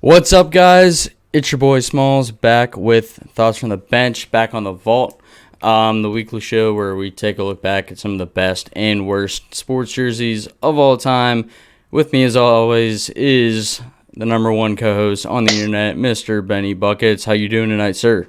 What's up, guys? It's your boy Smalls back with Thoughts from the Bench, back on the Vault, the weekly show where we take a look back at some of the best and worst sports jerseys of all time. With me, as always, is the number one co-host on the internet, Mr. Benny Buckets. How you doing tonight, sir?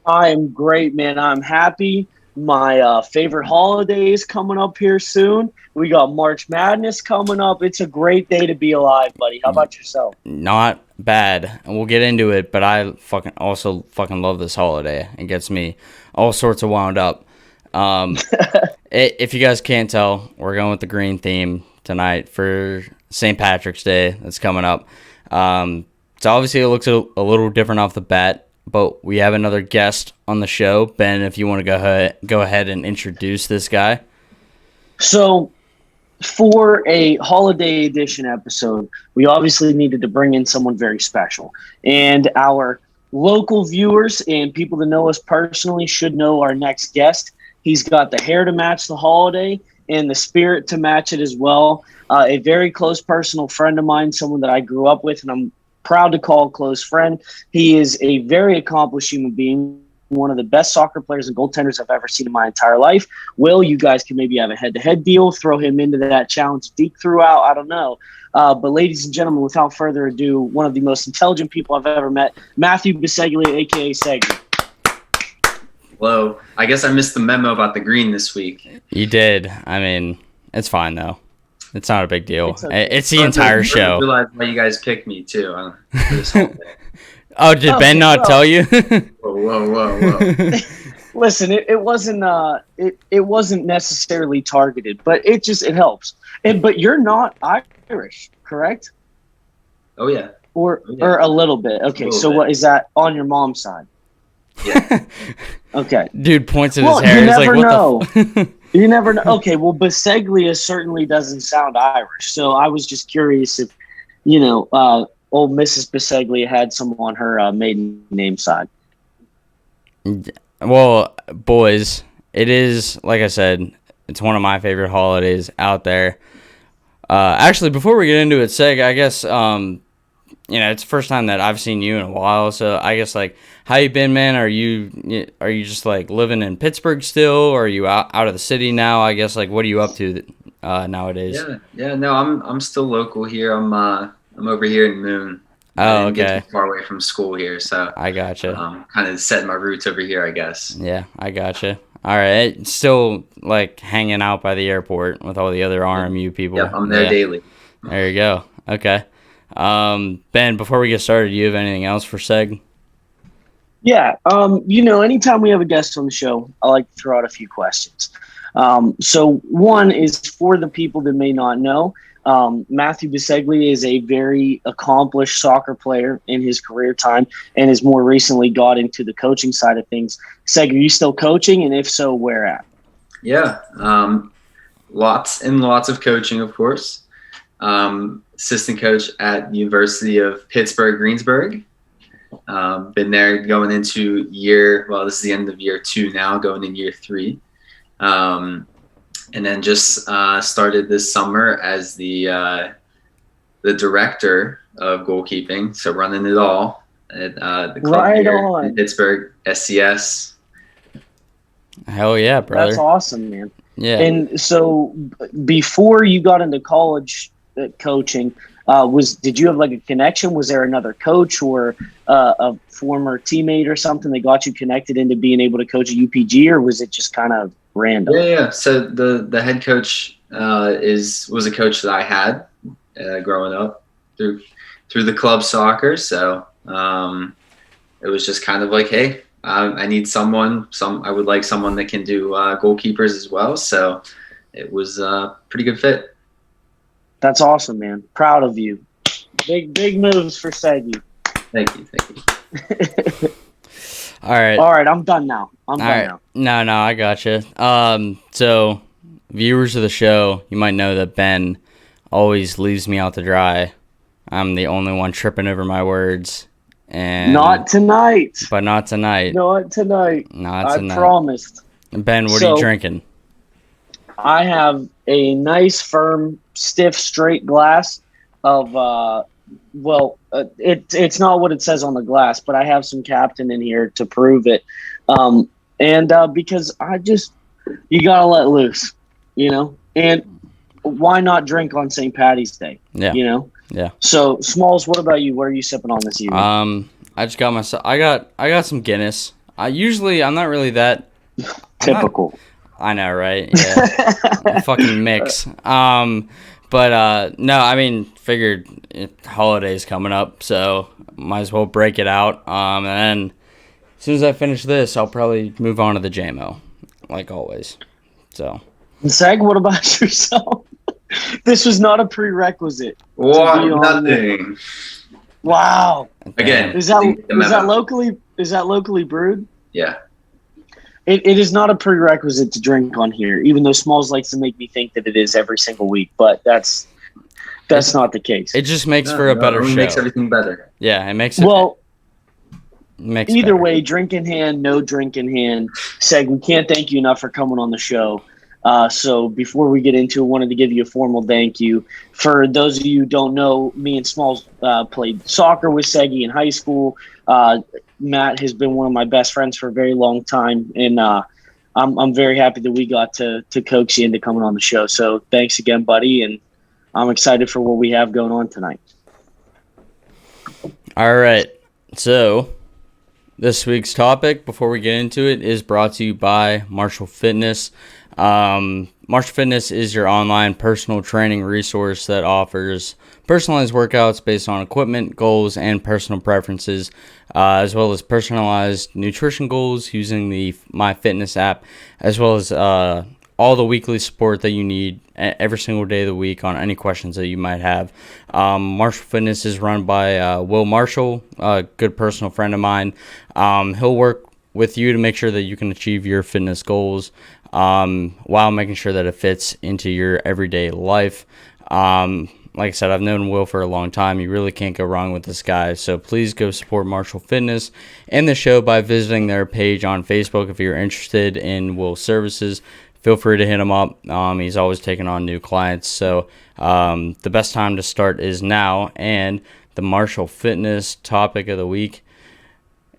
I'm great, man. I'm happy. My favorite holiday is coming up here soon. We got March Madness coming up. It's a great day to be alive, buddy. How about yourself? Not bad, and we'll get into it, but I also love this holiday. It gets me all sorts of wound up. If you guys can't tell, we're going with the green theme tonight for St. Patrick's Day that's coming up. So obviously it looks a little different off the bat, but we have another guest on the show. Ben, if you want to go ahead and introduce this guy. So, for a holiday edition episode, we obviously needed to bring in someone very special. And our local viewers and people that know us personally should know our next guest. He's got the hair to match the holiday and the spirit to match it as well. A very close personal friend of mine, someone that I grew up with, and I'm proud to call a close friend. He is a very accomplished human being, one of the best soccer players and goaltenders I've ever seen in my entire life. Will, you guys can maybe have a head-to-head deal, throw him into that challenge deep throughout, I don't know. But ladies and gentlemen, without further ado, one of the most intelligent people I've ever met, Matthew Biseglia, a.k.a. Seggy. Hello. I guess I missed the memo about the green this week. You did. I mean, it's fine, though. It's not a big deal. It's the I entire show. I realized why you guys picked me, too. For this whole thing. Oh, did Ben not tell you? Whoa. Listen, it wasn't necessarily targeted, but it helps. But you're not Irish, correct? Oh, yeah. Or a little bit. Okay, so what is that on your mom's side? Yeah. Okay. Dude points at his hair. You He's never like, know. what the You never know. Okay, well, Biseglia certainly doesn't sound Irish, so I was just curious if, old Mrs. Biseglia had some on her maiden name side. Well, boys, it is, like I said, it's one of my favorite holidays out there. Actually, before we get into it, Seg, I guess, it's the first time that I've seen you in a while, so I guess, like, how you been, man? Are you just, like, living in Pittsburgh still, or are you out of the city now? I guess, like, what are you up to nowadays? No, I'm still local here. I'm over here in Moon. Oh, I didn't okay. get too far away from school here, so I gotcha. Kind of setting my roots over here, I guess. Yeah, I gotcha. All right, still, like, hanging out by the airport with all the other RMU people. Yep, I'm there daily. There you go. Okay. Ben, before we get started, do you have anything else for Seg? Yeah, anytime we have a guest on the show, I like to throw out a few questions. So one is for the people that may not know, Matthew Biseglia is a very accomplished soccer player in his career time and has more recently got into the coaching side of things. Seg, are you still coaching? And if so, where at? Yeah, lots and lots of coaching, of course. Assistant coach at the University of Pittsburgh-Greensburg. Been there going into this is the end of year 2 now, going in year 3. And then just started this summer as the director of goalkeeping, so running it all at the club here in Pittsburgh, SCS. Hell yeah, brother. That's awesome, man. Yeah. And so before you got into college coaching, did you have like a connection? Was there another coach or a former teammate or something that got you connected into being able to coach at UPG, or was it just kind of random? Yeah. So the head coach was a coach that I had growing up through the club soccer. So it was just kind of like, hey, I need I would like someone that can do goalkeepers as well. So it was a pretty good fit. That's awesome, man. Proud of you. Big moves for Seggy. Thank you. All right. I'm done now. No, I gotcha. So viewers of the show, you might know that Ben always leaves me out to dry. I'm the only one tripping over my words. And not tonight. But not tonight. Not tonight. I promised. Ben, what are you drinking? I have a nice, firm, stiff, straight glass of Well, it's not what it says on the glass, but I have some Captain in here to prove it. And because you gotta let loose, and why not drink on St. Patty's Day? Yeah. Yeah. So, Smalls, what about you? What are you sipping on this evening? I just got myself. I got some Guinness. I'm not really that Typical. I know, right? Yeah. Fucking mix. But no, I mean, figured holidays coming up, so might as well break it out. And then as soon as I finish this, I'll probably move on to the JMO, like always. So. Seg, what about yourself? This was not a prerequisite. What? Nothing. Wow. Again, is that locally brewed? Yeah. It is not a prerequisite to drink on here, even though Smalls likes to make me think that it is every single week, but that's not the case. It just makes for a better show. It makes everything better. Yeah, it makes it. Well, makes either better. way, drink in hand, no drink in hand. Seg, we can't thank you enough for coming on the show. So before we get into it, I wanted to give you a formal thank you. For those of you who don't know, me and Smalls played soccer with Seggy in high school. Matt has been one of my best friends for a very long time, and I'm very happy that we got to coax you into coming on the show. So thanks again, buddy, and I'm excited for what we have going on tonight. All right. So this week's topic, before we get into it, is brought to you by Marshall Fitness. Marshall Fitness is your online personal training resource that offers personalized workouts based on equipment, goals, and personal preferences, as well as personalized nutrition goals using the MyFitness app, as well as all the weekly support that you need every single day of the week on any questions that you might have. Marshall Fitness is run by Will Marshall, a good personal friend of mine. He'll work with you to make sure that you can achieve your fitness goals while making sure that it fits into your everyday life. Like I said, I've known Will for a long time. You really can't go wrong with this guy. So please go support Marshall Fitness and the show by visiting their page on Facebook if you're interested in Will's services. Feel free to hit him up. He's always taking on new clients. So the best time to start is now. And the Marshall Fitness topic of the week,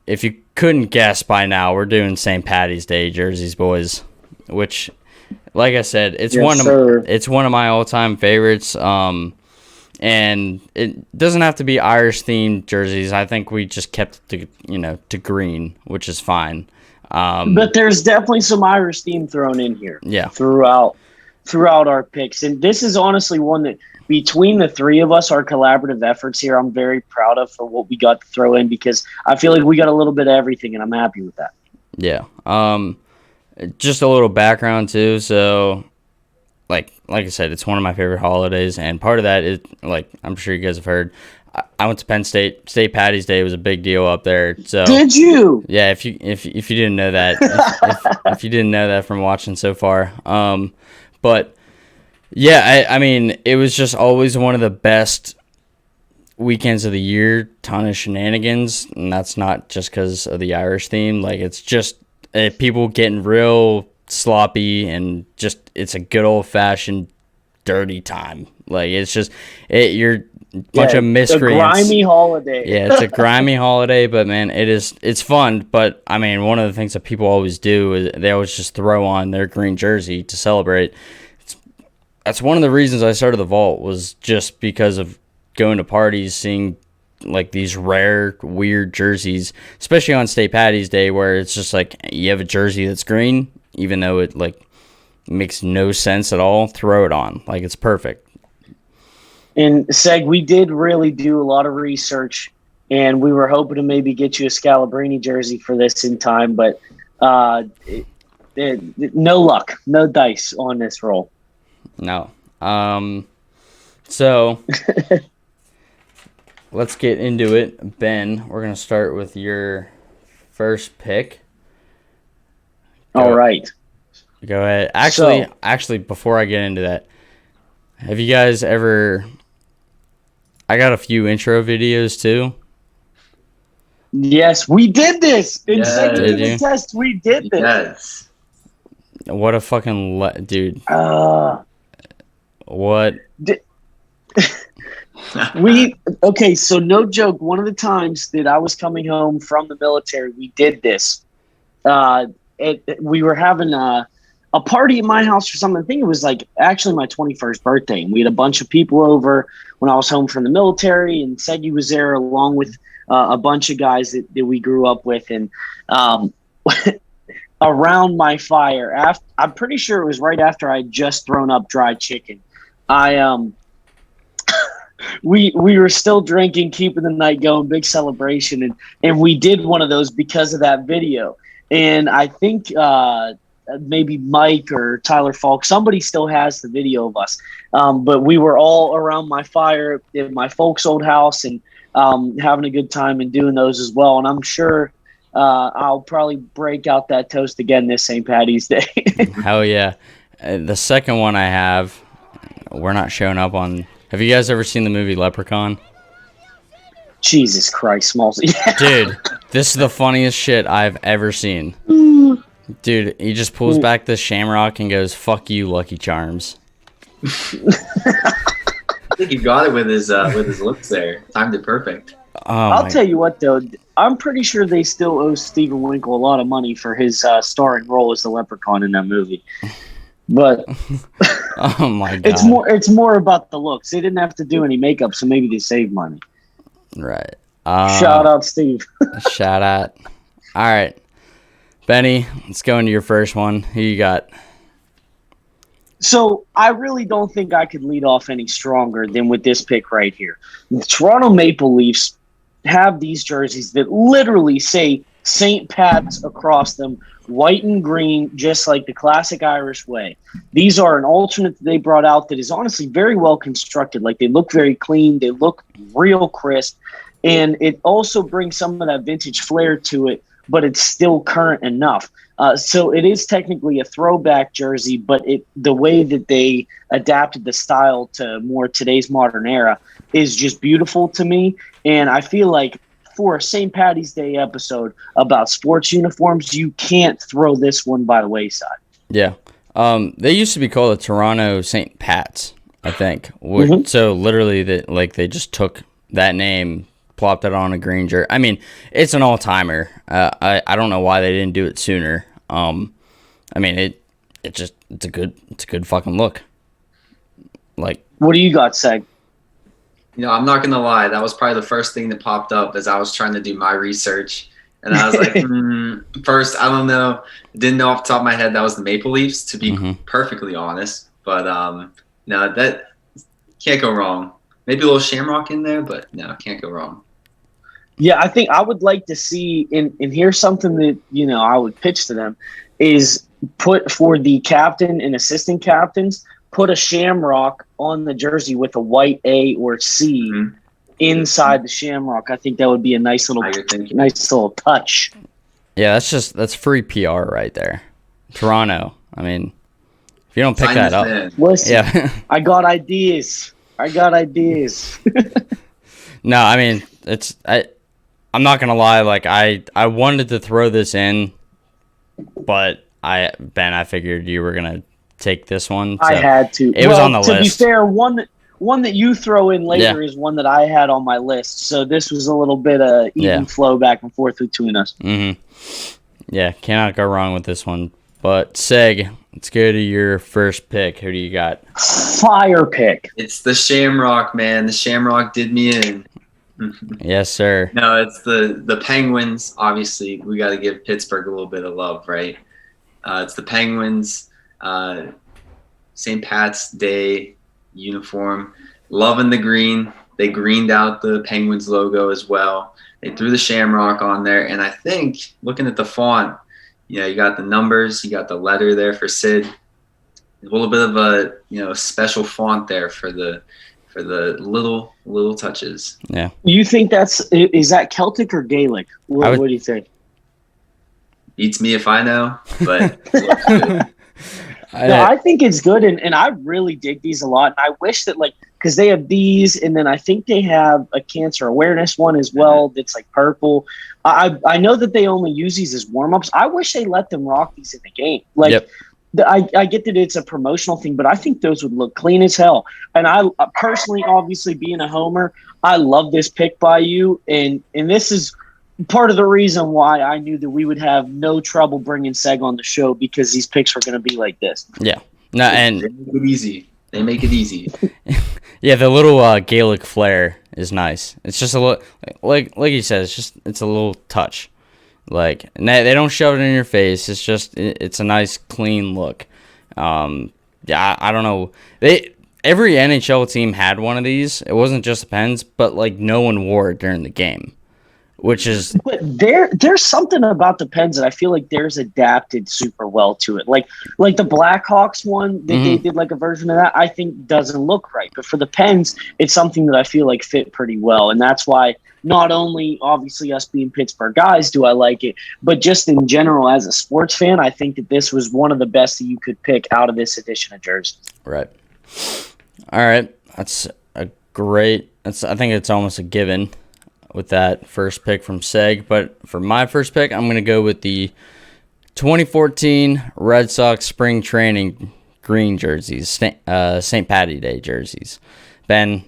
if you couldn't guess by now, we're doing St. Patty's Day jerseys, boys. Which, like I said, it's one of my all-time favorites. And it doesn't have to be Irish-themed jerseys. I think we just kept it to green, which is fine. But there's definitely some Irish theme thrown in here. Yeah. Throughout our picks, and this is honestly one that between the three of us, our collaborative efforts here, I'm very proud of for what we got to throw in because I feel like we got a little bit of everything, and I'm happy with that. Yeah. Just a little background too. So, like I said, it's one of my favorite holidays, and part of that is, like, I'm sure you guys have heard, I went to Penn State. St. Patty's Day was a big deal up there. So did you? Yeah. If you didn't know that, if you didn't know that from watching so far, but yeah, I mean, it was just always one of the best weekends of the year. Ton of shenanigans, and that's not just because of the Irish theme. Like, it's just people getting real sloppy, and just it's a good old fashioned dirty time. Like, it's just you're a bunch of miscreants. A grimy holiday. Yeah, it's a grimy holiday, but man, it's fun. But I mean, one of the things that people always do is they always just throw on their green jersey to celebrate. That's one of the reasons I started the Vault, was just because of going to parties, seeing like these rare, weird jerseys, especially on St. Patty's Day, where it's just like you have a jersey that's green, even though it like makes no sense at all. Throw it on, like it's perfect. And Seg, we did really do a lot of research, and we were hoping to maybe get you a Scalabrini jersey for this in time, but no luck, no dice on this roll. No. So let's get into it. Ben, we're going to start with your first pick. All right. Go ahead. Actually, before I get into that, have you guys ever... I got a few intro videos, too. Yes, we did this. Did you? Test, we did this. Yes. What a fucking... dude. What? So no joke. One of the times that I was coming home from the military, we did this. We were having a party at my house or something. I think it was like actually my 21st birthday. And we had a bunch of people over when I was home from the military, and Seggy was there along with a bunch of guys that we grew up with. And around my fire, I'm pretty sure it was right after I had just thrown up dry chicken. We were still drinking, keeping the night going, big celebration, and we did one of those because of that video. And I think maybe Mike or Tyler Falk, somebody still has the video of us. But we were all around my fire at my folks' old house and having a good time and doing those as well. And I'm sure I'll probably break out that toast again this St. Patty's Day. Hell yeah. The second one I have, we're not showing up on. Have you guys ever seen the movie Leprechaun? Jesus Christ, Smalls. Dude, this is the funniest shit I've ever seen. Dude, he just pulls back the shamrock and goes, "Fuck you, Lucky Charms." I think you got it with his looks there. Timed it perfect. I'll tell you what, though. I'm pretty sure they still owe Stephen Winkle a lot of money for his starring role as the Leprechaun in that movie. But oh my god, it's more about the looks. They didn't have to do any makeup, so maybe they saved money. Right. Shout out, Steve. Shout out. All right, Benny, let's go into your first one. Who you got? So I really don't think I could lead off any stronger than with this pick right here. The Toronto Maple Leafs have these jerseys that literally say St. Pat's across them, white and green, just like the classic Irish way. These are an alternate that they brought out that is honestly very well constructed. Like, they look very clean. They look real crisp. And it also brings some of that vintage flair to it, but it's still current enough. So it is technically a throwback jersey, but the way that they adapted the style to more today's modern era is just beautiful to me. And I feel like for a St. Patty's Day episode about sports uniforms, you can't throw this one by the wayside. Yeah. They used to be called the Toronto St. Pat's, I think. Mm-hmm. So literally, they just took that name, plopped it on a green jersey. I mean, it's an all-timer. I don't know why they didn't do it sooner. I mean, it's a good fucking look. Like, what do you got, Seg? I'm not gonna lie. That was probably the first thing that popped up as I was trying to do my research, and I was like, first, I don't know, didn't know off the top of my head that was the Maple Leafs, to be perfectly honest. But no, that can't go wrong. Maybe a little shamrock in there, but no, can't go wrong. Yeah, I think I would like to see, and here's something that, I would pitch to them, is put for the captain and assistant captains, put a shamrock on the jersey with a white A or C inside the shamrock. I think that would be a nice little touch. Yeah, that's free PR right there. Toronto. I mean, if you don't pick that up. Listen, yeah. I got ideas. No, I mean, I'm not gonna lie. Like, I wanted to throw this in, but Ben, I figured you were gonna take this one. So I had to. It was on the list. To be fair, one that you throw in later is one that I had on my list. So this was a little bit of even flow back and forth between us. Mm-hmm. Yeah, cannot go wrong with this one. But Seg, let's go to your first pick. Who do you got? Fire pick. It's the Shamrock, man. The Shamrock did me in. Yes, sir. No, it's the Penguins. Obviously, we got to give Pittsburgh a little bit of love, right? It's the Penguins. St. Pat's Day uniform. Loving the green. They greened out the Penguins logo as well. They threw the Shamrock on there. And I think, looking at the font, you got the numbers. You got the letter there for Sid. A little bit of a special font there for the little touches. Yeah. You think is that Celtic or Gaelic? What do you think? Beats me if I know, but it looks good. I think it's good, and I really dig these a lot. And I wish that, because they have these, and then I think they have a cancer awareness one as well that's like purple. I know that they only use these as warm-ups. I wish they let them rock these in the game. I get that it's a promotional thing, but I think those would look clean as hell. And I personally, obviously being a homer, I love this pick by you. And this is part of the reason why I knew that we would have no trouble bringing Seg on the show, because these picks were going to be like this. Yeah. No, and they make it easy. They make it easy. yeah, the little Gaelic flair is nice. It's just a little, like you said, it's a little touch. Like, they don't shove it in your face. It's just, it's a nice, clean look. Yeah, I don't know. Every NHL team had one of these. It wasn't just the Pens, but like no one wore it during the game, which is. But there's something about the Pens that I feel like there's adapted super well to it. Like the Blackhawks one, they did like a version of that. I think doesn't look right, but for the Pens, it's something that I feel like fit pretty well, and that's why. Not only, obviously, us being Pittsburgh guys do I like it, but just in general as a sports fan, I think that this was one of the best that you could pick out of this edition of jerseys. Right. All right. That's a great – I think it's almost a given with that first pick from Seg. But for my first pick, I'm going to go with the 2014 Red Sox spring training green jerseys, St. Patty Day jerseys. Ben,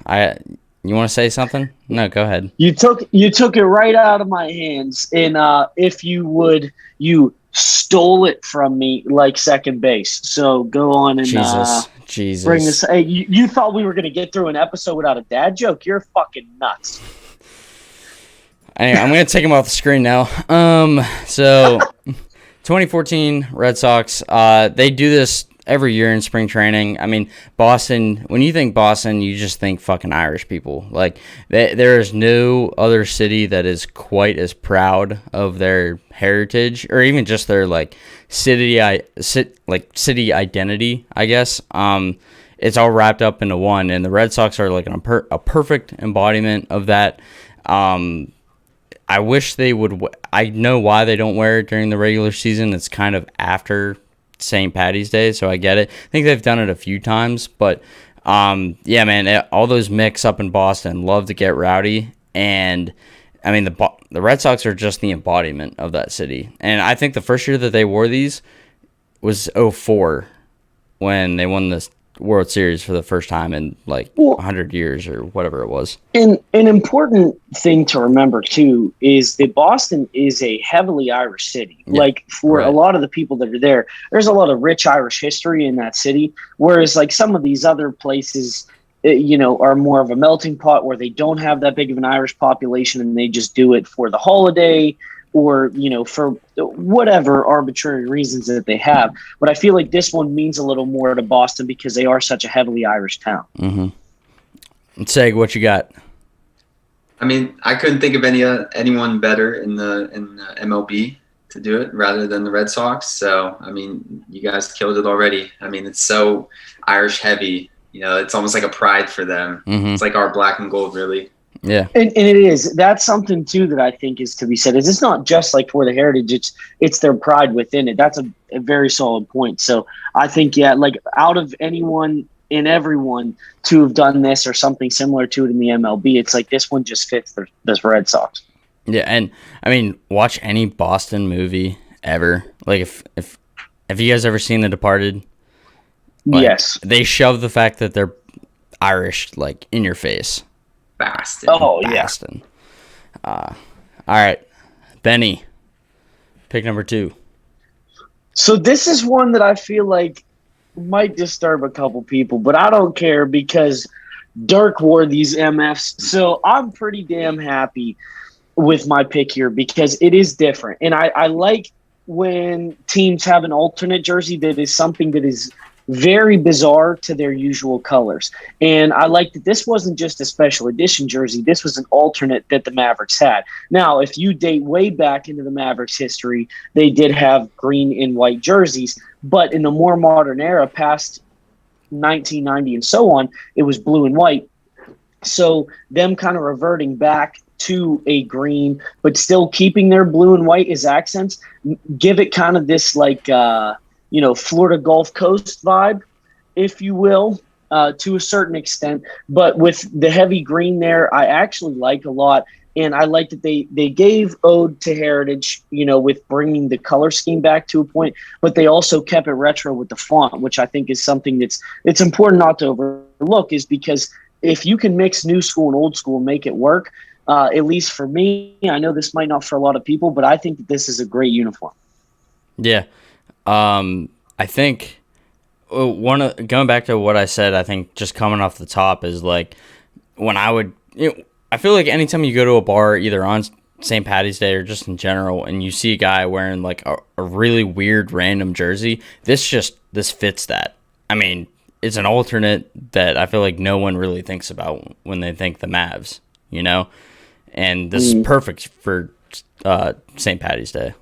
you want to say something? No, go ahead. You took it right out of my hands, and if you would, you stole it from me like second base. So go on and Jesus. Bring this. Hey, you thought we were going to get through an episode without a dad joke? You're fucking nuts. Anyway, I'm going to take him off the screen now. So 2014 Red Sox, they do this every year in spring training. I mean, Boston, when you think Boston, you just think fucking Irish people. Like, there is no other city that is quite as proud of their heritage, or even just their, like, city identity, I guess. It's all wrapped up into one, and the Red Sox are, like, a perfect embodiment of that. I wish they would. I know why they don't wear it during the regular season. It's kind of after St. Patty's Day, so I get it. I think they've done it a few times, but yeah, man, all those Micks up in Boston love to get rowdy, and I mean the Red Sox are just the embodiment of that city. And I think the first year that they wore these was 2004 when they won this World Series for the first time in like 100 years or whatever it was. And an important thing to remember too is that Boston is a heavily Irish city. Yeah, like for a lot of the people that are there, there's a lot of rich Irish history in that city. Whereas like some of these other places, are more of a melting pot where they don't have that big of an Irish population and they just do it for the holiday or, for whatever arbitrary reasons that they have. But I feel like this one means a little more to Boston because they are such a heavily Irish town. Mm-hmm. Seg, what you got? I mean, I couldn't think of anyone better in the MLB to do it rather than the Red Sox. So, I mean, you guys killed it already. I mean, it's so Irish heavy. It's almost like a pride for them. Mm-hmm. It's like our black and gold, really. Yeah, and it is. That's something too that I think is to be said. Is it's not just like for the heritage; it's their pride within it. That's a very solid point. So I think like out of anyone and everyone to have done this or something similar to it in the MLB, it's like this one just fits the Red Sox. Yeah, and I mean, watch any Boston movie ever. Like if have you guys ever seen The Departed? Like, yes, they shove the fact that they're Irish like in your face. Boston. Oh, Boston. Yeah. All right. Benny, pick number 2. So this is one that I feel like might disturb a couple people, but I don't care because Dirk wore these MFs. So I'm pretty damn happy with my pick here because it is different. And I like when teams have an alternate jersey that is something that is very bizarre to their usual colors. And I like that this wasn't just a special edition jersey. This was an alternate that the Mavericks had. Now, if you date way back into the Mavericks history, they did have green and white jerseys. But in the more modern era, past 1990 and so on, it was blue and white. So them kind of reverting back to a green, but still keeping their blue and white as accents, give it kind of this like Florida Gulf Coast vibe, if you will, to a certain extent. But with the heavy green there, I actually like a lot. And I like that they gave ode to heritage, with bringing the color scheme back to a point, but they also kept it retro with the font, which I think is something it's important not to overlook, is because if you can mix new school and old school and make it work, at least for me, I know this might not for a lot of people, but I think that this is a great uniform. Yeah. I think going back to what I said, I think just coming off the top is like when I feel like anytime you go to a bar, either on St. Patty's Day or just in general, and you see a guy wearing like a really weird random jersey, this fits that. I mean, it's an alternate that I feel like no one really thinks about when they think the Mavs, and this is perfect for St. Patty's Day.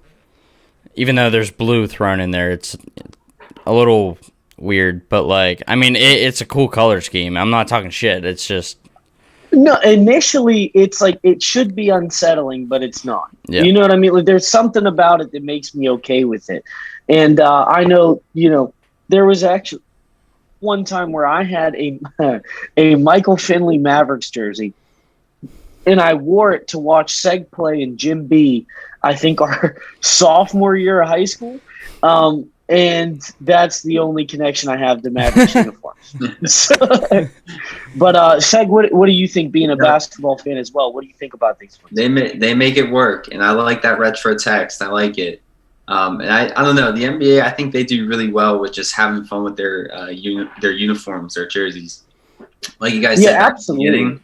Even though there's blue thrown in there, it's a little weird, but like, I mean, it's a cool color scheme. I'm not talking shit. It's just. No, initially it's like it should be unsettling, but it's not. Yeah. You know what I mean? Like there's something about it that makes me okay with it. And I know, there was actually one time where I had a Michael Finley Mavericks jersey, and I wore it to watch Seggy play in Gym B, I think our sophomore year of high school. And that's the only connection I have to Mavericks uniforms. But Seg, what do you think, being a basketball fan as well? What do you think about these ones? They make it work, and I like that retro text. I like it. And I don't know, the NBA, I think they do really well with just having fun with their uniforms, their jerseys. Like you guys said, absolutely.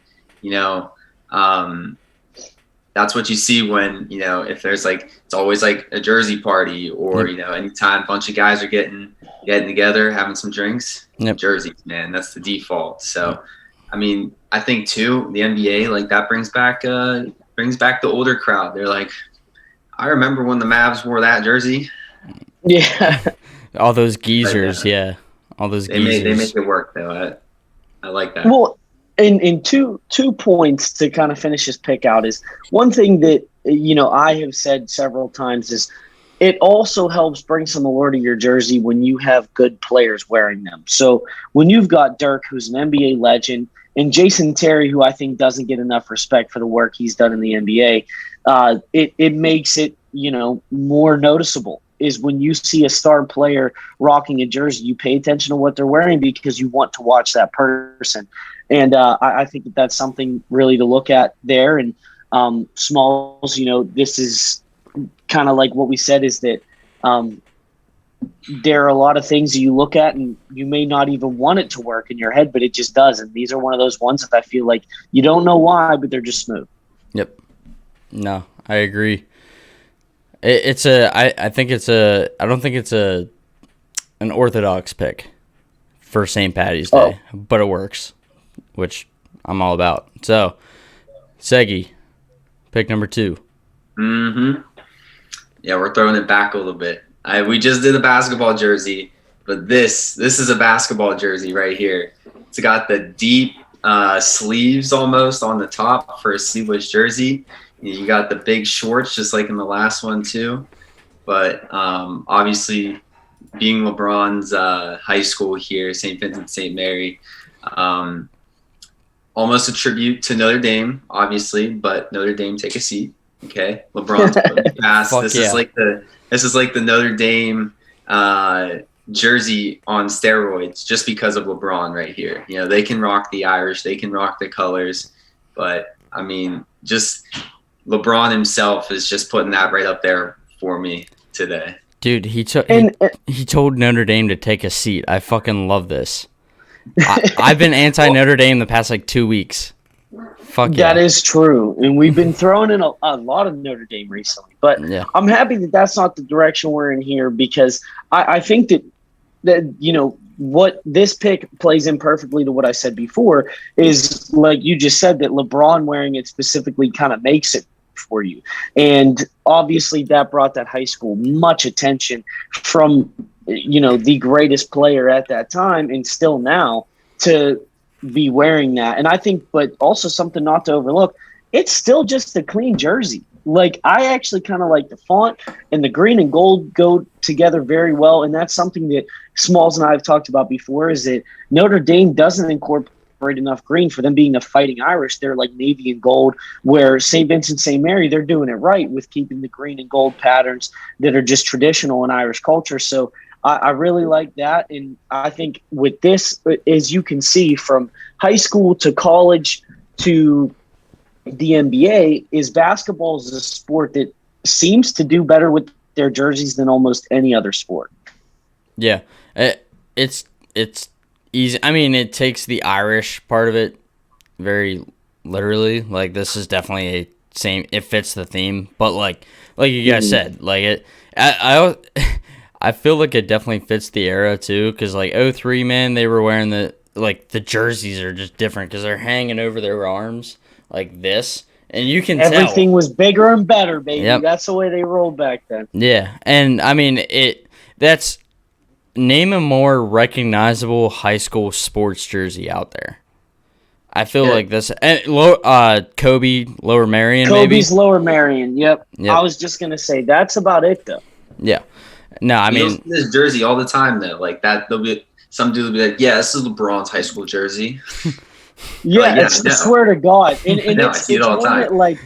That's what you see when, if there's it's always like a jersey party or, anytime a bunch of guys are getting together, having some drinks, jerseys, man, that's the default. So, I mean, I think too, the NBA, that brings back the older crowd. They're like, I remember when the Mavs wore that jersey. Yeah. All those geezers. Yeah. All those geezers. They make it work though. I like that. Well, and two points to kind of finish this pick out is one thing that, I have said several times is it also helps bring some allure to your jersey when you have good players wearing them. So when you've got Dirk, who's an NBA legend, and Jason Terry, who I think doesn't get enough respect for the work he's done in the NBA, it makes it, more noticeable. Is when you see a star player rocking a jersey, you pay attention to what they're wearing because you want to watch that person. And I think that that's something really to look at there. And Smalls, this is kind of like what we said, is that there are a lot of things that you look at and you may not even want it to work in your head, but it just does. And these are one of those ones that I feel like you don't know why, but they're just smooth. Yep. No, I agree. I don't think it's an orthodox pick for St. Patty's Day, but it works, which I'm all about. So, Seggy, pick number 2. Mm-hmm. Yeah, we're throwing it back a little bit. We just did a basketball jersey, but this is a basketball jersey right here. It's got the deep sleeves almost on the top for a sleeveless jersey. You got the big shorts, just like in the last one too. But obviously, being LeBron's high school here, St. Vincent-St. Mary, almost a tribute to Notre Dame, obviously. But Notre Dame, take a seat, okay? LeBron's pass. This is like the Notre Dame jersey on steroids, just because of LeBron right here. They can rock the Irish, they can rock the colors, but I mean, just LeBron himself is just putting that right up there for me today. Dude, he told Notre Dame to take a seat. I fucking love this. I've been anti-Notre Dame the past 2 weeks. Fuck yeah. That is true. And we've been throwing in a lot of Notre Dame recently. But yeah. I'm happy that that's not the direction we're in here, because I think that what this pick plays in perfectly to what I said before is, like you just said, that LeBron wearing it specifically kind of makes it for you. And obviously that brought that high school much attention from, the greatest player at that time and still now to be wearing that. And I think, but also something not to overlook, it's still just a clean jersey. I actually kind of like the font, and the green and gold go together very well. And that's something that Smalls and I have talked about before, is that Notre Dame doesn't incorporate enough green for them being the Fighting Irish. They're like navy and gold, where St. Vincent-St. Mary, they're doing it right with keeping the green and gold patterns that are just traditional in Irish culture. So I really like that. And I think with this, as you can see, from high school to college to the NBA, is basketball is a sport that seems to do better with their jerseys than almost any other sport. Yeah, it's easy. I mean, it takes the Irish part of it very literally. Like, this is definitely it fits the theme, but like you guys said, like I feel like it definitely fits the era too, because like 03, man, they were wearing the jerseys are just different because they're hanging over their arms like this, and you can Everything tell. was bigger and better, baby. Yep. That's the way they rolled back then. Yeah, and I mean that's name a more recognizable high school sports jersey out there. I feel like this. Kobe Lower Merion. Kobe's maybe? Lower Merion. Yep. I was just gonna say that's about it though. Yeah. No, I mean, you'll see this jersey all the time though. Like that, there'll be some dude will be like, "Yeah, this is LeBron's high school jersey." I swear to God, and it's one that like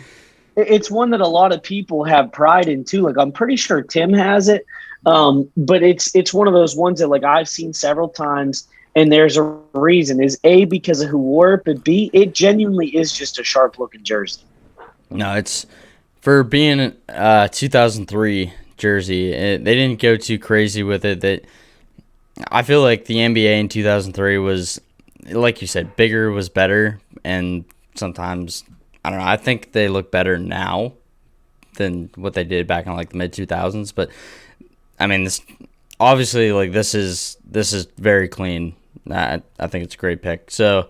it's one that a lot of people have pride in too. Like I'm pretty sure Tim has it, but it's one of those ones that like I've seen several times. And there's a reason. Is A, because of who wore it, but B, it genuinely is just a sharp-looking jersey. No, it's for being a 2003 jersey. They didn't go too crazy with it. That I feel like the NBA in 2003 was, like you said, bigger was better, and sometimes I don't know. I think they look better now than what they did back in like the mid 2000s. But I mean, this obviously like this is very clean. I think it's a great pick. So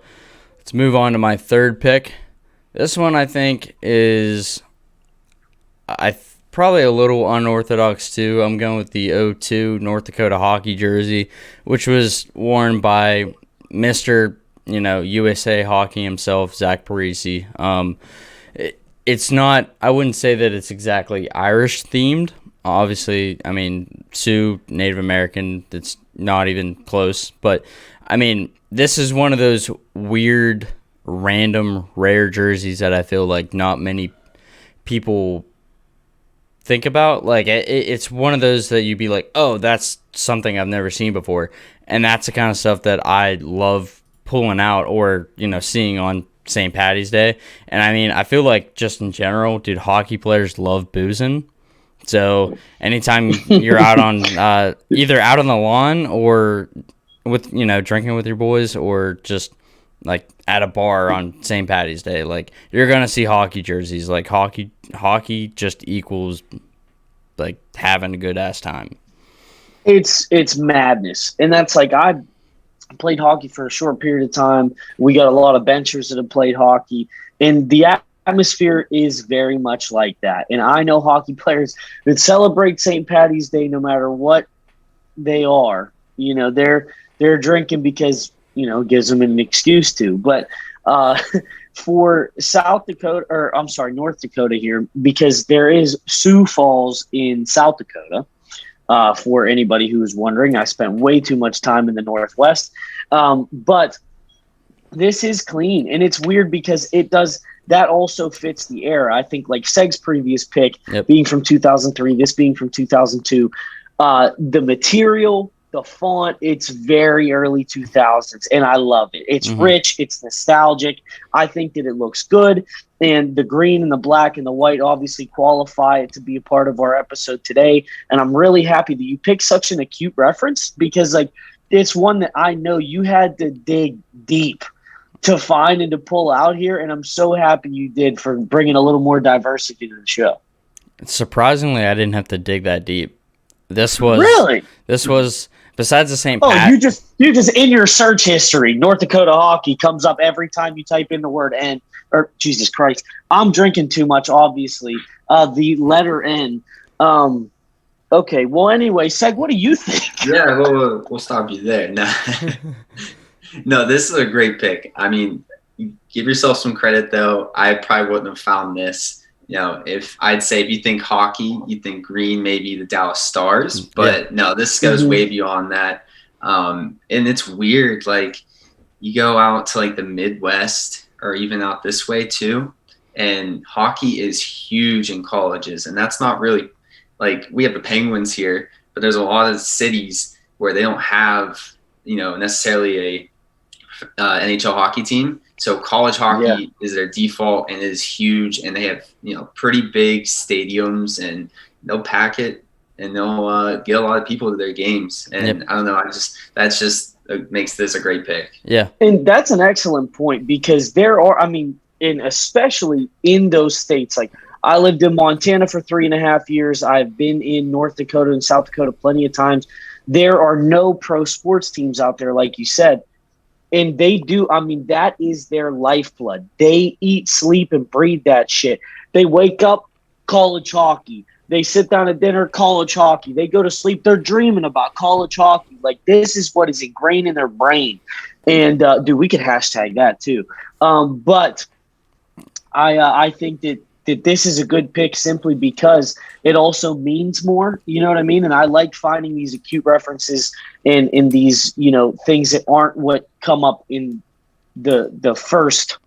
let's move on to my third pick. This one I think is probably a little unorthodox too. I'm going with the 02 North Dakota hockey jersey, which was worn by Mr. USA Hockey himself, Zach Parise. It's not. I wouldn't say that it's exactly Irish themed. Obviously, I mean, Sioux, Native American. It's not even close, but. I mean, this is one of those weird, random, rare jerseys that I feel like not many people think about. Like, it's one of those that you'd be like, oh, that's something I've never seen before. And that's the kind of stuff that I love pulling out or, seeing on St. Patty's Day. And, I mean, I feel like just in general, dude, hockey players love boozing. So anytime you're out on either out on the lawn or with drinking with your boys or just like at a bar on St. Patty's Day, like you're gonna see hockey jerseys. Like hockey just equals like having a good ass time. It's madness, and that's like I played hockey for a short period of time. We got a lot of benchers that have played hockey, and the atmosphere is very much like that. And I know hockey players that celebrate St. Patty's Day no matter what they are. They're drinking because, it gives them an excuse to. But for North Dakota here, because there is Sioux Falls in South Dakota, for anybody who is wondering, I spent way too much time in the Northwest. But this is clean, and it's weird because that also fits the era. I think like Seg's previous pick being from 2003, this being from 2002, the material, the font, it's very early 2000s, and I love it. It's rich, it's nostalgic. I think that it looks good, and the green and the black and the white obviously qualify it to be a part of our episode today, and I'm really happy that you picked such an acute reference because like it's one that I know you had to dig deep to find and to pull out here, and I'm so happy you did for bringing a little more diversity to the show. Surprisingly, I didn't have to dig that deep. This was besides the St. Pat. You just in your search history, North Dakota hockey comes up every time you type in the word N. Or Jesus Christ, I'm drinking too much. Obviously, the letter N. Okay. Well, anyway, Seg, what do you think? Yeah, we'll stop you there. No, no, this is a great pick. I mean, give yourself some credit though. I probably wouldn't have found this. If you think hockey, you think green, maybe the Dallas Stars, but no, this goes way beyond that. And it's weird. Like, you go out to like the Midwest or even out this way too, and hockey is huge in colleges. And that's not really like, we have the Penguins here, but there's a lot of cities where they don't have, necessarily a NHL hockey team. So college hockey is their default, and it is huge. And they have, pretty big stadiums, and they'll pack it, and they'll get a lot of people to their games. And I don't know, that's just makes this a great pick. Yeah. And that's an excellent point, because there are, and especially in those states, like I lived in Montana for 3.5 years. I've been in North Dakota and South Dakota plenty of times. There are no pro sports teams out there, like you said. And they do, that is their lifeblood. They eat, sleep, and breathe that shit. They wake up, college hockey. They sit down at dinner, college hockey. They go to sleep, they're dreaming about college hockey. Like, this is what is ingrained in their brain. And, dude, we could hashtag that too. But I think that this is a good pick simply because it also means more, you know what I mean? And I like finding these acute references in these, things that aren't what come up in the first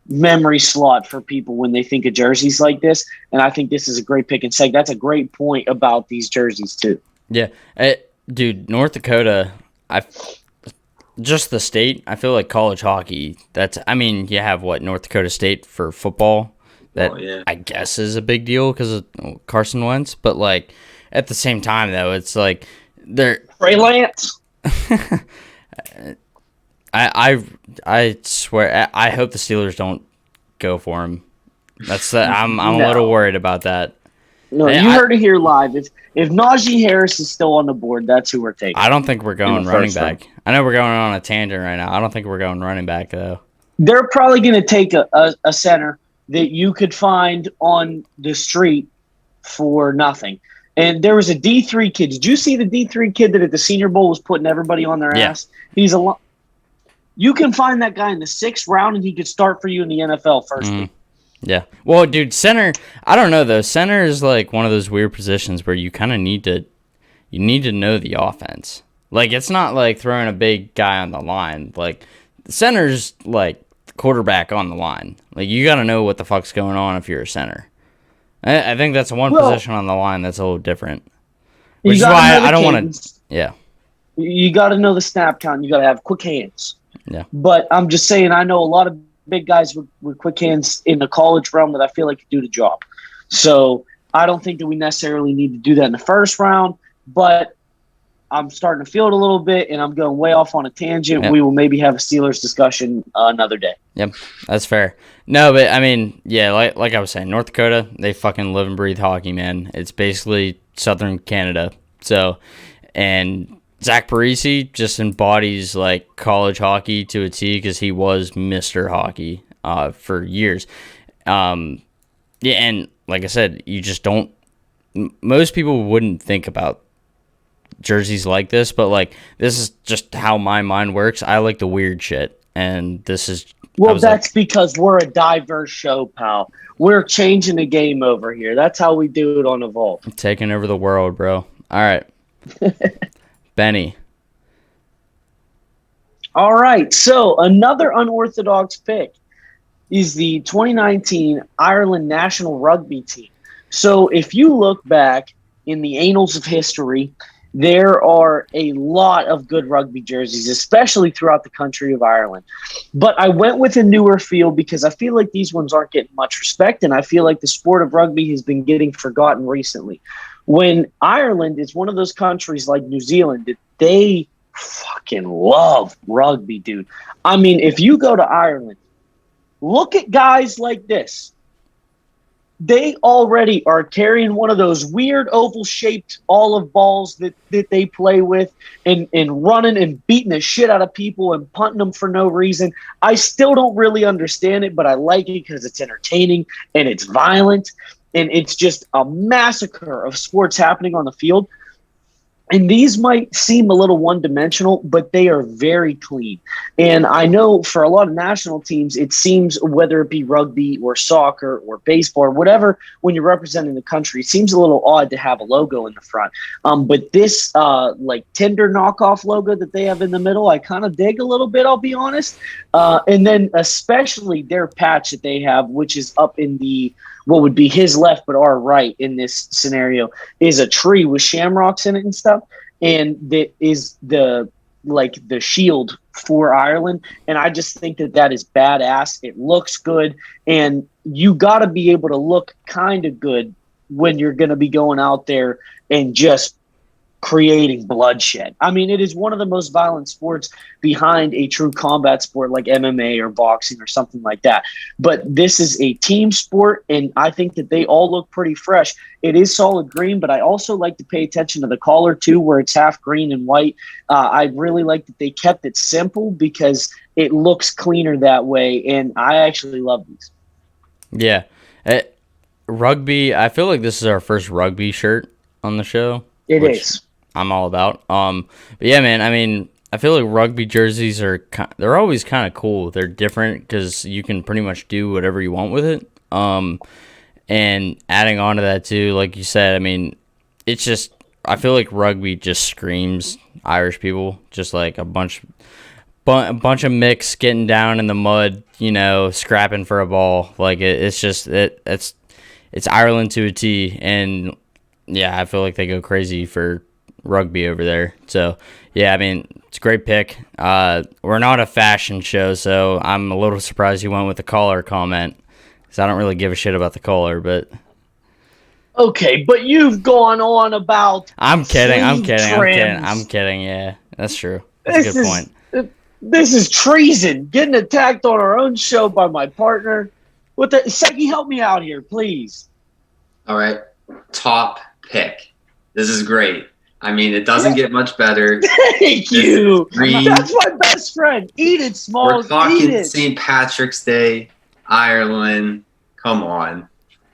memory slot for people when they think of jerseys like this. And I think this is a great pick. And Seg, that's a great point about these jerseys too. Yeah. Dude, North Dakota, just the state, I feel like college hockey, you have North Dakota State for football. That I guess is a big deal because of Carson Wentz, but like at the same time though, it's like they're Trey Lance. I swear I hope the Steelers don't go for him. I'm a little worried about that. No, you heard it here live. If Najee Harris is still on the board, that's who we're taking. I don't think we're going running back. I know we're going on a tangent right now. I don't think we're going running back though. They're probably going to take a center that you could find on the street for nothing. And there was a D3 kid. Did you see the D3 kid that at the Senior Bowl was putting everybody on their ass? You can find that guy in the 6th round, and he could start for you in the NFL first week. Yeah. Well, dude, center, I don't know, though. Center is like one of those weird positions where you kind of need to know the offense. Like, it's not like throwing a big guy on the line. Like, center's like quarterback on the line. Like, you got to know what the fuck's going on if you're a center. I think that's one position on the line that's a little different. Which is why I don't want to. Yeah. You got to know the snap count. You got to have quick hands. Yeah. But I'm just saying, I know a lot of big guys with quick hands in the college realm that I feel like could do the job. So I don't think that we necessarily need to do that in the first round, but I'm starting to feel it a little bit, and I'm going way off on a tangent. Yep. We will maybe have a Steelers discussion another day. Yep, that's fair. No, but like I was saying, North Dakota, they fucking live and breathe hockey, man. It's basically Southern Canada. So, and Zach Parise just embodies like college hockey to a T because he was Mr. Hockey for years. And like I said, you just don't. Most people wouldn't think about jerseys like this, but like this is just how my mind works. I like the weird shit, and this is that's because we're a diverse show, pal. We're changing the game over here. That's how we do it on Evolve. I'm taking over the world, bro. All right. Benny. All right, so another unorthodox pick is the 2019 Ireland national rugby team. So if you look back in the annals of history, there are a lot of good rugby jerseys, especially throughout the country of Ireland. But I went with a newer feel because I feel like these ones aren't getting much respect, and I feel like the sport of rugby has been getting forgotten recently. When Ireland is one of those countries like New Zealand that they fucking love rugby, dude. I mean, if you go to Ireland, look at guys like this. They already are carrying one of those weird oval-shaped olive balls that they play with and running and beating the shit out of people and punting them for no reason. I still don't really understand it, but I like it because it's entertaining and it's violent and it's just a massacre of sports happening on the field. And these might seem a little one-dimensional, but they are very clean. And I know for a lot of national teams, it seems, whether it be rugby or soccer or baseball or whatever, when you're representing the country, it seems a little odd to have a logo in the front. But this like Tinder knockoff logo that they have in the middle, I kind of dig a little bit, I'll be honest. And then especially their patch that they have, which is up in the what would be his left but our right in this scenario, is a tree with shamrocks in it and stuff. And that is the shield for Ireland. And I just think that is badass. It looks good. And you got to be able to look kind of good when you're going to be going out there and just creating bloodshed. I mean, it is one of the most violent sports behind a true combat sport like MMA or boxing or something like that. But this is a team sport, and I think that they all look pretty fresh. It is solid green, but I also like to pay attention to the collar too, where it's half green and white. I really like that they kept it simple because it looks cleaner that way, and I actually love these. Yeah. Rugby, I feel like this is our first rugby shirt on the show. It is. I'm all about. But yeah, man, I mean, I feel like rugby jerseys they're always kind of cool. They're different because you can pretty much do whatever you want with it. And adding on to that too, like you said, I mean, it's just, I feel like rugby just screams Irish people, just like a bunch of mix getting down in the mud, you know, scrapping for a ball. Like it's Ireland to a T. And yeah, I feel like they go crazy for rugby over there. So yeah, I mean, it's a great pick. We're not a fashion show, so I'm a little surprised you went with the collar comment, because I don't really give a shit about the collar. But okay, but you've gone on about I'm kidding. Yeah, that's true. That's a good point. This is treason, getting attacked on our own show by my partner. Seggy, help me out here, please. All right, top pick. This is great. I mean, it doesn't get much better. Thank you. That's my best friend. Eat it, Smalls. We're talking Eat St. Patrick's Day, Ireland. Come on.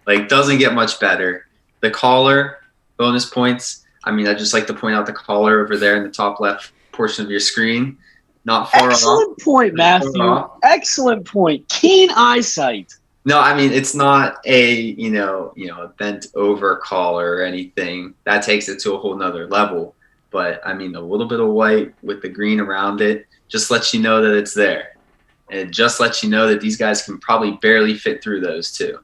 Like, doesn't get much better. The collar, bonus points. I mean, I just like to point out the collar over there in the top left portion of your scrent. Not far off. Excellent point, Matthew. Excellent point. Keen eyesight. No, I mean, it's not a, a bent over collar or anything. That takes it to a whole nother level. But I mean, a little bit of white with the green around it just lets you know that it's there. And it just lets you know that these guys can probably barely fit through those too.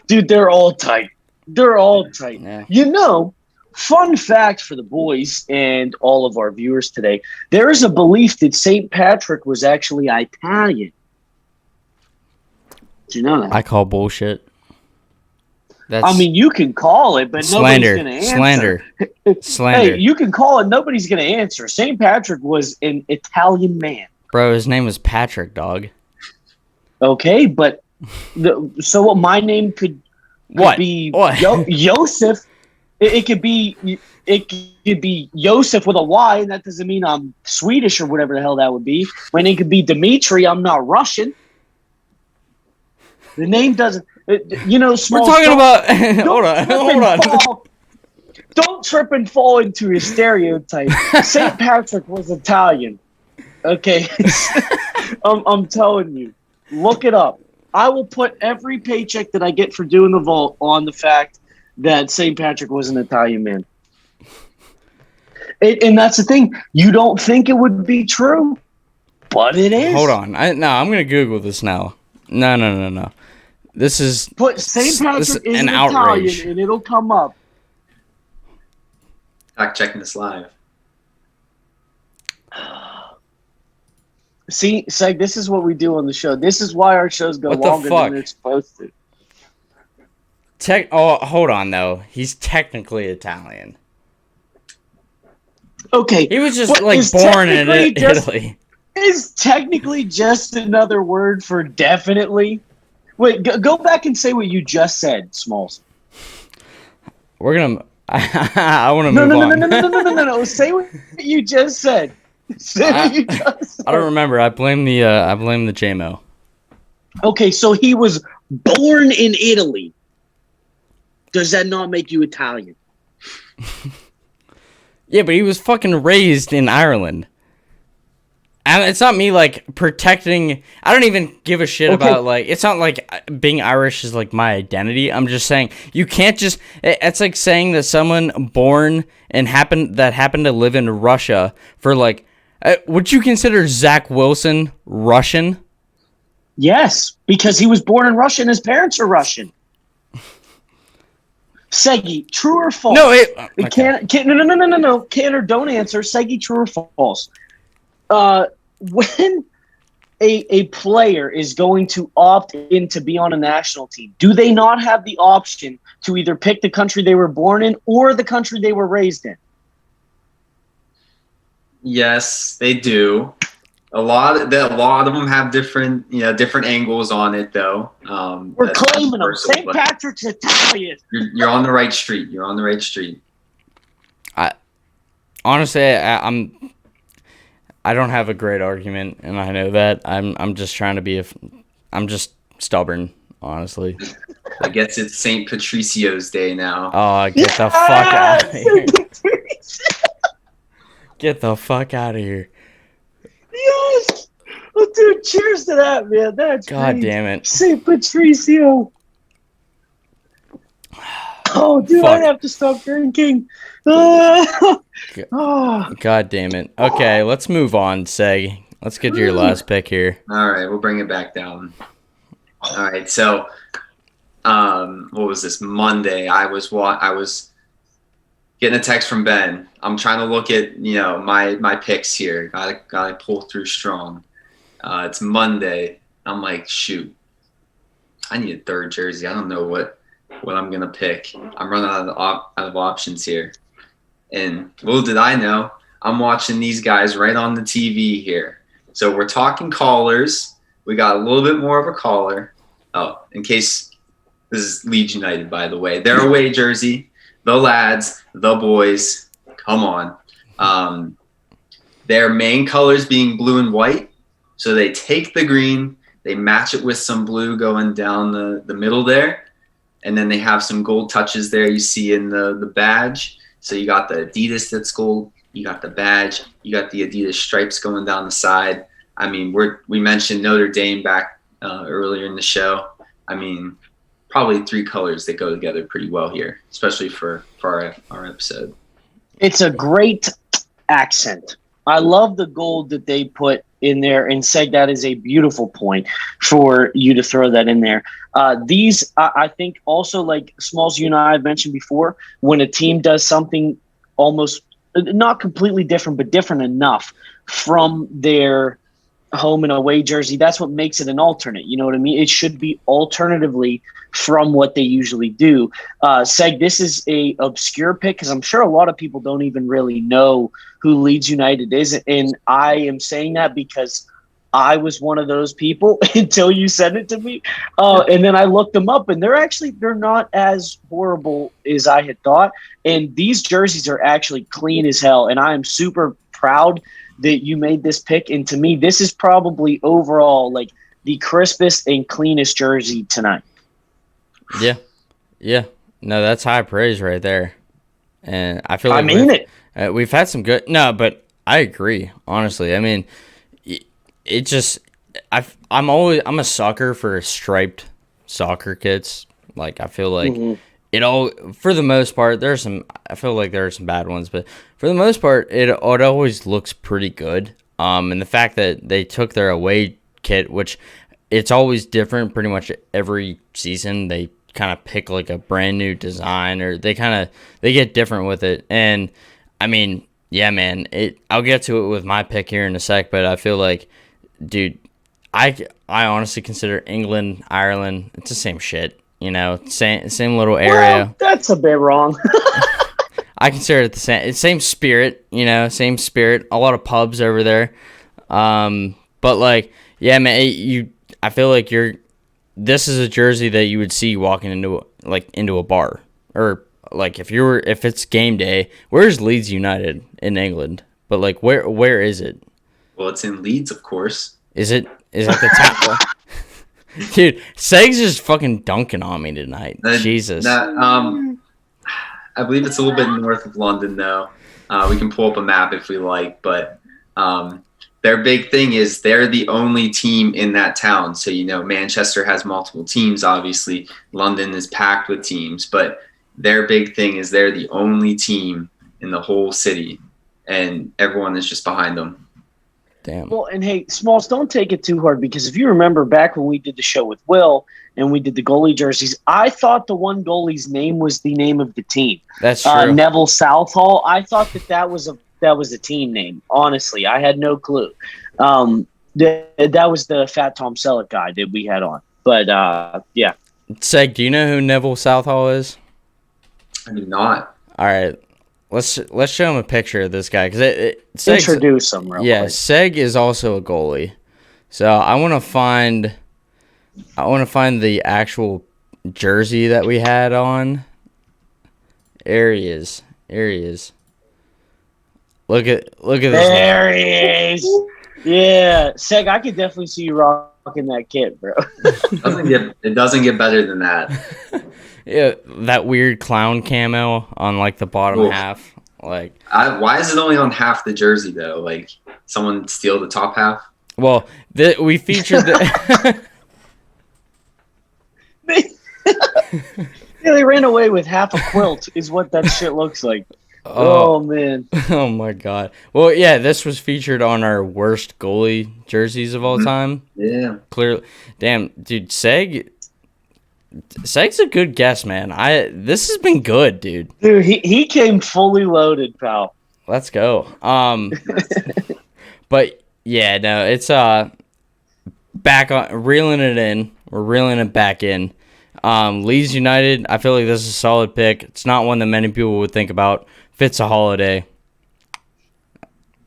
Dude, they're all tight. They're all tight. Yeah. You know, fun fact for the boys and all of our viewers today, there is a belief that St. Patrick was actually Italian. Do you know that? I call bullshit. I mean, you can call it, but nobody's going to answer. Slander. Hey, you can call it, nobody's going to answer. St. Patrick was an Italian man. Bro, his name was Patrick, dog. Okay, but so what? My name could be Joseph. It could be Joseph with a Y, and that doesn't mean I'm Swedish or whatever the hell that would be. My name could be Dimitri. I'm not Russian. The name doesn't, Small. We're talking about. Hold on. Don't trip and fall into a stereotype. St. Patrick was Italian. Okay, I'm telling you, look it up. I will put every paycheck that I get for doing the vault on the fact that St. Patrick was an Italian man. And that's the thing. You don't think it would be true, but it is. Hold on. I'm going to Google this now. No. This is... Put St. Patrick is an Italian, outrage. and it'll come up. Fact checking this live. See, Seg, this is what we do on the show. This is why our shows go longer than they're supposed to. Hold on, though. He's technically Italian. Okay. He was just, born in Italy. Is technically just another word for definitely? Wait, go back and say what you just said, Smalls. We're going to... I want to move on. No. Say what you just said. I don't remember. I blame the JMO. Okay, so he was born in Italy. Does that not make you Italian? Yeah, but he was fucking raised in Ireland. And it's not me, like, protecting... I don't even give a shit about, like... It's not like being Irish is, like, my identity. I'm just saying, you can't just... It's like saying that someone born and happened to live in Russia for, like... would you consider Zach Wilson Russian? Yes, because he was born in Russia and his parents are Russian. Seggy, true or false? No, no. Canner, don't answer. Seggy, true or false? When a player is going to opt in to be on a national team, do they not have the option to either pick the country they were born in or the country they were raised in? Yes, they do. A lot of them have different angles on it, though. We're claiming them. St. Patrick's Italian. You're on the right street. You're on the right street. Honestly, I don't have a great argument, and I know that. I'm just trying to be I'm just stubborn, honestly. I guess it's St. Patricio's Day now. Oh, get the fuck out of here. Get the fuck out of here. Yes! Oh, dude, cheers to that, man. That's God great. damn it. St. Patricio. Oh, dude, Fuck. I'd have to stop drinking. Oh. God damn it. Okay, let's move on, Seg. Let's get to your last pick here. All right, we'll bring it back down. All right, so what was this? Monday. I was getting a text from Ben. I'm trying to look at my picks here. Gotta pull through strong. It's Monday. I'm like, shoot, I need a third jersey. I don't know what I'm gonna pick. I'm running out of options here. And little did I know, I'm watching these guys right on the TV here. So we're talking callers. We got a little bit more of a caller. Oh, in case this is Leeds United, by the way. Their away jersey, the lads, the boys. Come on. Their main colors being blue and white. So they take the green, they match it with some blue going down the middle there. And then they have some gold touches there you see in the badge. So you got the Adidas that's gold, you got the badge, you got the Adidas stripes going down the side. I mean, we mentioned Notre Dame back earlier in the show. I mean, probably three colors that go together pretty well here, especially for our episode. It's a great accent. I love the gold that they put in there, and Seg, that is a beautiful point for you to throw that in there. These, I think, also, like Smalls, you and I have mentioned before, when a team does something almost not completely different, but different enough from their home and away jersey, that's what makes it an alternate. You know what I mean? It should be alternatively from what they usually do. Seg, this is a obscure pick because I'm sure a lot of people don't even really know who Leeds United is, and I am saying that because I was one of those people until you sent it to me, and then I looked them up, and they're not as horrible as I had thought. And these jerseys are actually clean as hell, and I am super proud that you made this pick. And to me, this is probably overall like the crispest and cleanest jersey tonight. Yeah. No, that's high praise right there. And I feel like we've had some good. No, but I agree. Honestly, I mean, it just I'm a sucker for striped soccer kits. Like I feel like it all, for the most part, I feel like there are some bad ones, but for the most part, it always looks pretty good. And the fact that they took their away kit, which it's always different pretty much every season, they kind of pick like a brand new design, or they get different with it. And I mean, yeah, man, I'll get to it with my pick here in a sec, but I feel like, dude, I honestly consider England, Ireland, it's the same shit, same little area. Well, that's a bit wrong. I consider it the same spirit, same spirit, a lot of pubs over there. But like, yeah, man, I feel like this is a jersey that you would see walking into a bar, or like if it's game day. Where's Leeds United in England? But like, where is it? Well, it's in Leeds, of course. Is it the top? Dude, Seg's just fucking dunking on me tonight. Jesus. I believe it's a little bit north of London, though. We can pull up a map if we like, but their big thing is they're the only team in that town. So, Manchester has multiple teams, obviously. London is packed with teams, but their big thing is they're the only team in the whole city, and everyone is just behind them. Damn. Well, and hey, Smalls, don't take it too hard, because if you remember back when we did the show with Will and we did the goalie jerseys, I thought the one goalie's name was the name of the team. That's true. Neville Southall. I thought that was a team name. Honestly, I had no clue. That was the Fat Tom Selleck guy that we had on. But yeah. Seg, do you know who Neville Southall is? I do not. All right. Let's show him a picture of this guy, because introduce him real quick. Seg is also a goalie, so I want to find the actual jersey that we had on. There he is. Look at this. There he is. Yeah, Seg, I could definitely see you rocking that kit, bro. It doesn't get better than that. Yeah, that weird clown camo on like the bottom half. Like, why is it only on half the jersey though? Like, someone steal the top half? Well, we featured the. Yeah, they ran away with half a quilt. Is what that shit looks like. Oh man. Oh my god. Well, yeah, this was featured on our worst goalie jerseys of all time. Yeah. Clearly, damn, dude, Seg's a good guess, man. This has been good, dude. Dude, he came fully loaded, pal. Let's go. But yeah, no, it's back on reeling it in. We're reeling it back in. Leeds United, I feel like this is a solid pick. It's not one that many people would think about. Fits a holiday.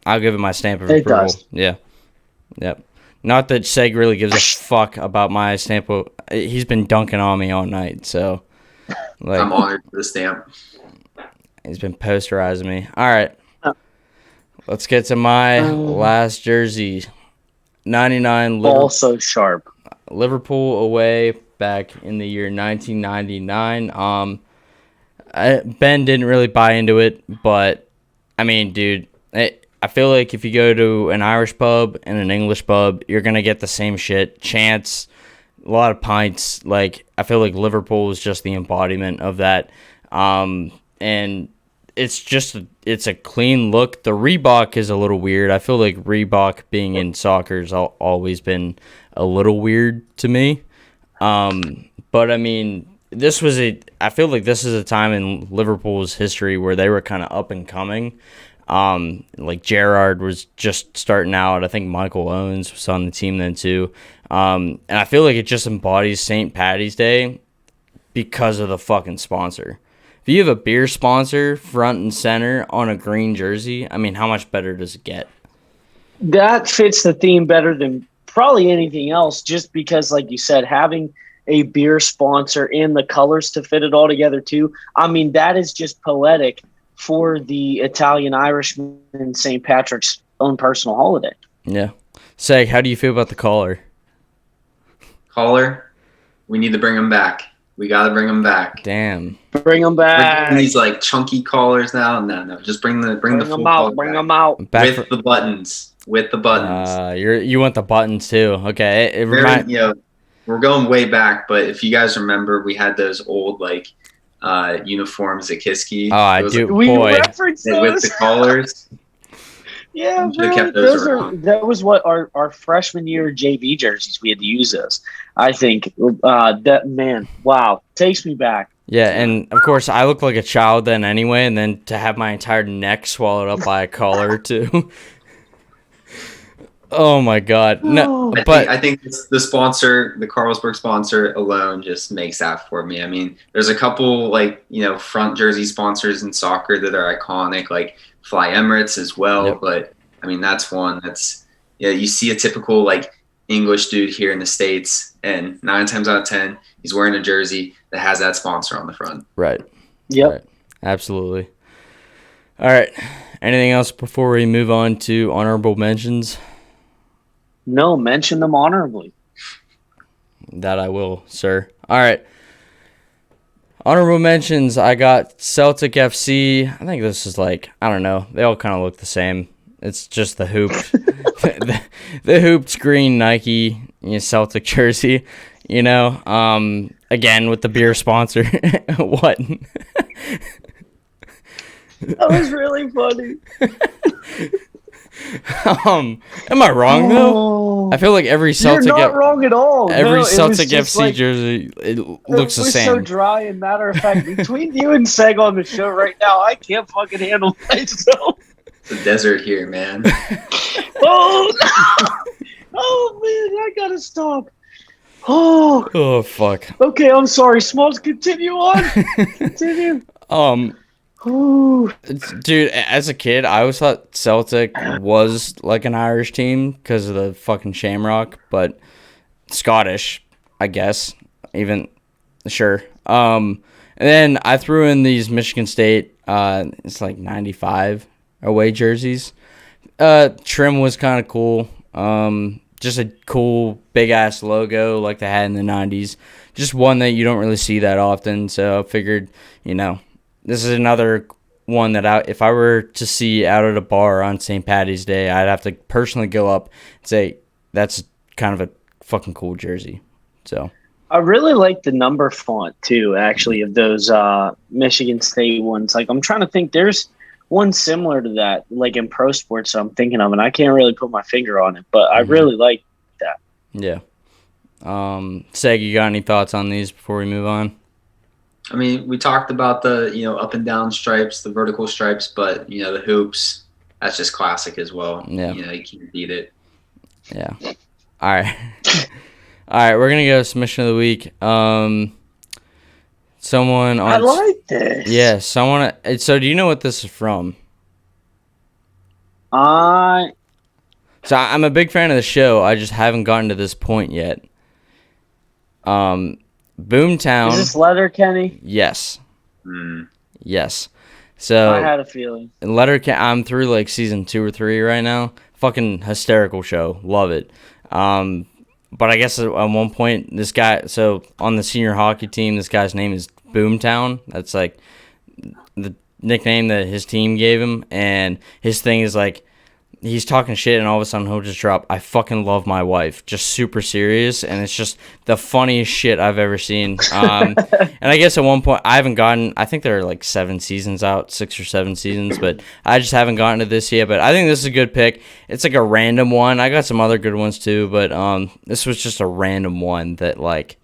I'll give it my stamp of approval. It does. Yeah. Yep. Not that Seg really gives a fuck about my stamp. He's been dunking on me all night, so like, I'm honored for the stamp. He's been posterizing me. All right, let's get to my last jersey. 99 Also sharp. Liverpool away back in the year 1999. Ben didn't really buy into it, but I mean, dude, I feel like if you go to an Irish pub and an English pub, you're going to get the same shit. Chants, a lot of pints. Like, I feel like Liverpool is just the embodiment of that. And it's a clean look. The Reebok is a little weird. I feel like Reebok being in soccer has always been a little weird to me. But I mean, I feel like this is a time in Liverpool's history where they were kind of up and coming. Like Gerrard was just starting out. I think Michael Owens was on the team then too. And I feel like it just embodies St. Paddy's Day because of the fucking sponsor. If you have a beer sponsor front and center on a green jersey, I mean, how much better does it get? That fits the theme better than probably anything else, just because, like you said, having a beer sponsor and the colors to fit it all together too. I mean, that is just poetic for the Italian Irishman and St. Patrick's own personal holiday. Yeah. Seg, how do you feel about the collar? Collar, we need to bring them back. We got to bring them back. Damn. Bring them back. These like chunky collars now. No. Just bring the full collar Bring back. them out. With the buttons. With the buttons. You want the buttons too. Okay. We're going way back, but if you guys remember, we had those old like uniforms at Kiski. Oh, I do. We boy. referenced those. With the collars. Yeah, kept those around. that was what our freshman year JV jerseys. We had to use those. I think that, man, wow, takes me back. Yeah, and of course I look like a child then anyway, and then to have my entire neck swallowed up by a collar too. Oh my god. No, I think the sponsor, the Carlsberg sponsor alone just makes that for me. I mean, there's a couple like, front jersey sponsors in soccer that are iconic, like Fly Emirates as well. Yep. But I mean, that's one that's, you see a typical like English dude here in the States, and 9 times out of 10, he's wearing a jersey that has that sponsor on the front. Right. Yep. Right. Absolutely. All right. Anything else before we move on to honorable mentions? No, mention them honorably. That I will, sir. All right. Honorable mentions, I got Celtic FC. I think this is like, I don't know. They all kind of look the same. It's just the hooped, the hooped green Nike Celtic jersey, again with the beer sponsor. What? That was really funny. Am I wrong though? I feel like every Celtic. You're not wrong at all. Every Celtic FC jersey, it looks the same. It was so dry, and matter of fact, between you and Seg on the show right now, I can't fucking handle myself. It's a desert here, man. Oh no! Oh man, I gotta stop. Oh fuck. Okay, I'm sorry. Smalls, continue on. Continue. Dude, as a kid, I always thought Celtic was like an Irish team because of the fucking Shamrock, but Scottish, I guess. Even sure. And then I threw in these Michigan State. It's like 95 away jerseys. Trim was kind of cool. Just a cool big ass logo like they had in the 90s. Just one that you don't really see that often. So I figured, this is another one that if I were to see out at a bar on St. Patty's Day, I'd have to personally go up and say, that's kind of a fucking cool jersey. So I really like the number font too, actually, of those Michigan State ones. Like, I'm trying to think, there's one similar to that, like in pro sports, I'm thinking of, and I can't really put my finger on it, but I really like that. Yeah. Seg, you got any thoughts on these before we move on? I mean, we talked about the, up and down stripes, the vertical stripes, but, the hoops, that's just classic as well. Yeah. You can't beat it. Yeah. All right. All right, we're going to go submission of the week. Someone on... I like this. Yeah, someone... So do you know what this is from? So I'm a big fan of the show. I just haven't gotten to this point yet. Boomtown. Is this Letterkenny? Yes. Yes. So I had a feeling. Letterkenny. I'm through like season 2 or 3 right now. Fucking hysterical show. Love it. But I guess at one point this guy. So on the senior hockey team, this guy's name is Boomtown. That's like the nickname that his team gave him, and his thing is like, he's talking shit, and all of a sudden he'll just drop, "I fucking love my wife," just super serious, and it's just the funniest shit I've ever seen. And I guess at one point I think there are like 7 seasons out, 6 or 7 seasons, but I just haven't gotten to this yet. But I think this is a good pick. It's like a random one. I got some other good ones too, but this was just a random one that like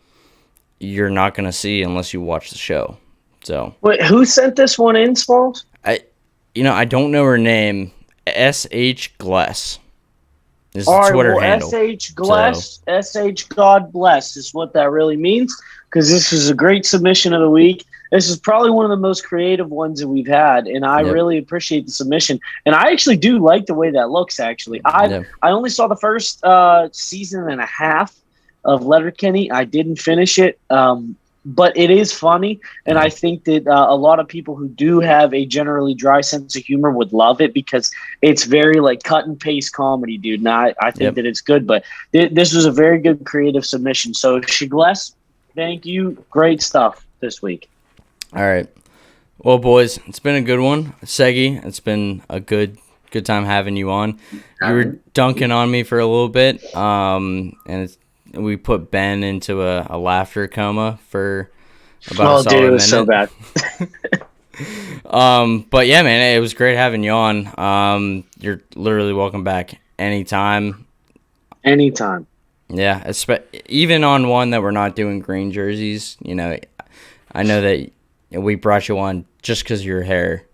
you're not gonna see unless you watch the show. So wait, who sent this one in, Smalls? I don't know her name. S.H. Gless is the Twitter handle. S.H. Gless, S.H. God bless is what that really means, because this is a great submission of the week. This is probably one of the most creative ones that we've had, and I really appreciate the submission. And I actually do like the way that looks, actually. I only saw the first season and a half of Letterkenny. I didn't finish it. But it is funny, and I think that a lot of people who do have a generally dry sense of humor would love it, because it's very like cut and paste comedy, dude. And I think that it's good, but this was a very good creative submission. So Shigles, thank you. Great stuff this week. All right. Well, boys, it's been a good one. Seggy, it's been a good time having you on. You were dunking on me for a little bit, and we put Ben into a laughter coma for about a solid minute. It was so bad. But yeah, man, it was great having you on. You're literally welcome back anytime. Anytime. Yeah, even on one that we're not doing green jerseys. I know that we brought you on just because of your hair.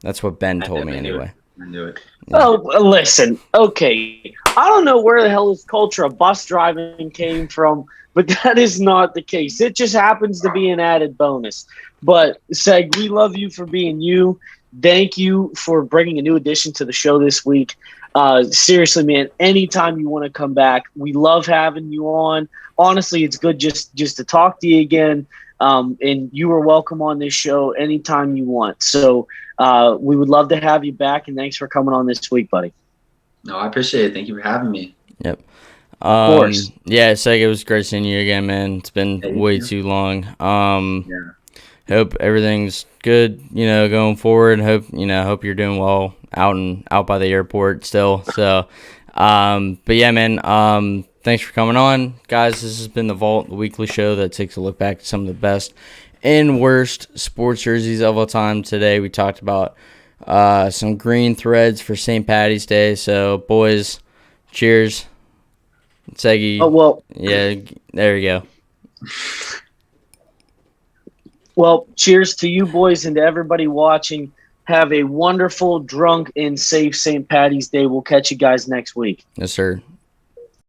That's what Ben told me anyway. I knew it. Oh, listen. Okay. I don't know where the hell this culture of bus driving came from, but that is not the case. It just happens to be an added bonus. But, Seg, we love you for being you. Thank you for bringing a new addition to the show this week. Seriously, man, anytime you want to come back, we love having you on. Honestly, it's good just to talk to you again. And you are welcome on this show anytime you want. So we would love to have you back, and thanks for coming on this week, buddy. No, I appreciate it. Thank you for having me. Yep. Of course. Yeah, Seg, it was great seeing you again, man. It's been way too long. hope everything's good, going forward. Hope you're doing well out by the airport still. So, but yeah, man, thanks for coming on, guys. This has been The Vault, the weekly show that takes a look back at some of the best and worst sports jerseys of all time. Today we talked about some green threads for St. Patty's Day. So, boys, cheers. Seggy. Oh, well. Yeah, there you go. Well, cheers to you boys and to everybody watching. Have a wonderful, drunk, and safe St. Patty's Day. We'll catch you guys next week. Yes, sir.